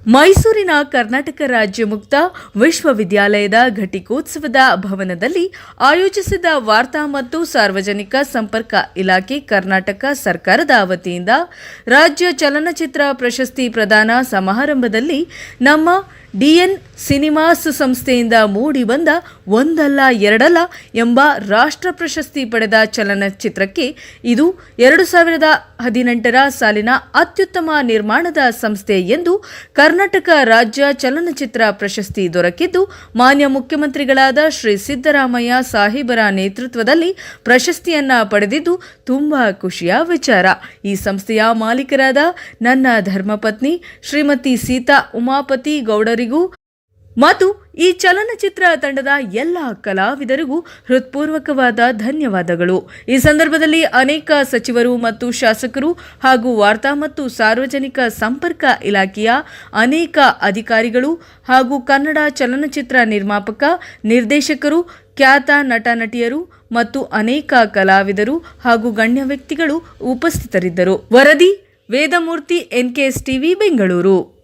ಮೈಸೂರಿನ ಕರ್ನಾಟಕ ರಾಜ್ಯ ಮುಕ್ತ ವಿಶ್ವವಿದ್ಯಾಲಯದ ಘಟಿಕೋತ್ಸವದ ಭವನದಲ್ಲಿ ಆಯೋಜಿಸಿದ ವಾರ್ತಾ ಮತ್ತು ಸಾರ್ವಜನಿಕ ಸಂಪರ್ಕ ಇಲಾಖೆ ಕರ್ನಾಟಕ ಸರ್ಕಾರದ ವತಿಯಿಂದ ರಾಜ್ಯ ಚಲನಚಿತ್ರ ಪ್ರಶಸ್ತಿ ಪ್ರದಾನ ಸಮಾರಂಭದಲ್ಲಿ ನಮ್ಮ ಡಿಎನ್ ಸಿನಿಮಾಸ್ ಸಂಸ್ಥೆಯಿಂದ ಮೂಡಿಬಂದ ಒಂದಲ್ಲ ಎರಡಲ್ಲ ಎಂಬ ರಾಷ್ಟ್ರ ಪ್ರಶಸ್ತಿ ಪಡೆದ ಚಲನಚಿತ್ರಕ್ಕೆ ಇದು 2018 ಸಾಲಿನ ಅತ್ಯುತ್ತಮ ನಿರ್ಮಾಣದ ಸಂಸ್ಥೆ ಎಂದು ಕರ್ನಾಟಕ ರಾಜ್ಯ ಚಲನಚಿತ್ರ ಪ್ರಶಸ್ತಿ ದೊರಕಿದ್ದು, ಮಾನ್ಯ ಮುಖ್ಯಮಂತ್ರಿಗಳಾದ ಶ್ರೀ ಸಿದ್ದರಾಮಯ್ಯ ಸಾಹೇಬರ ನೇತೃತ್ವದಲ್ಲಿ ಪ್ರಶಸ್ತಿಯನ್ನ ಪಡೆದಿದ್ದು ತುಂಬಾ ಖುಷಿಯ ವಿಚಾರ. ಈ ಸಂಸ್ಥೆಯ ಮಾಲೀಕರಾದ ನನ್ನ ಧರ್ಮಪತ್ನಿ ಶ್ರೀಮತಿ ಸೀತಾ ಉಮಾಪತಿ ಗೌಡರಿಗೂ ಮತ್ತು ಈ ಚಲನಚಿತ್ರ ತಂಡದ ಎಲ್ಲ ಕಲಾವಿದರಿಗೂ ಹೃತ್ಪೂರ್ವಕವಾದ ಧನ್ಯವಾದಗಳು. ಈ ಸಂದರ್ಭದಲ್ಲಿ ಅನೇಕ ಸಚಿವರು ಮತ್ತು ಶಾಸಕರು ಹಾಗೂ ವಾರ್ತಾ ಮತ್ತು ಸಾರ್ವಜನಿಕ ಸಂಪರ್ಕ ಇಲಾಖೆಯ ಅನೇಕ ಅಧಿಕಾರಿಗಳು ಹಾಗೂ ಕನ್ನಡ ಚಲನಚಿತ್ರ ನಿರ್ಮಾಪಕ, ನಿರ್ದೇಶಕರು, ಖ್ಯಾತ ನಟ ನಟಿಯರು ಮತ್ತು ಅನೇಕ ಕಲಾವಿದರು ಹಾಗೂ ಗಣ್ಯ ವ್ಯಕ್ತಿಗಳು ಉಪಸ್ಥಿತರಿದ್ದರು. ವರದಿ ವೇದಮೂರ್ತಿ, NKS ಟಿವಿ, ಬೆಂಗಳೂರು.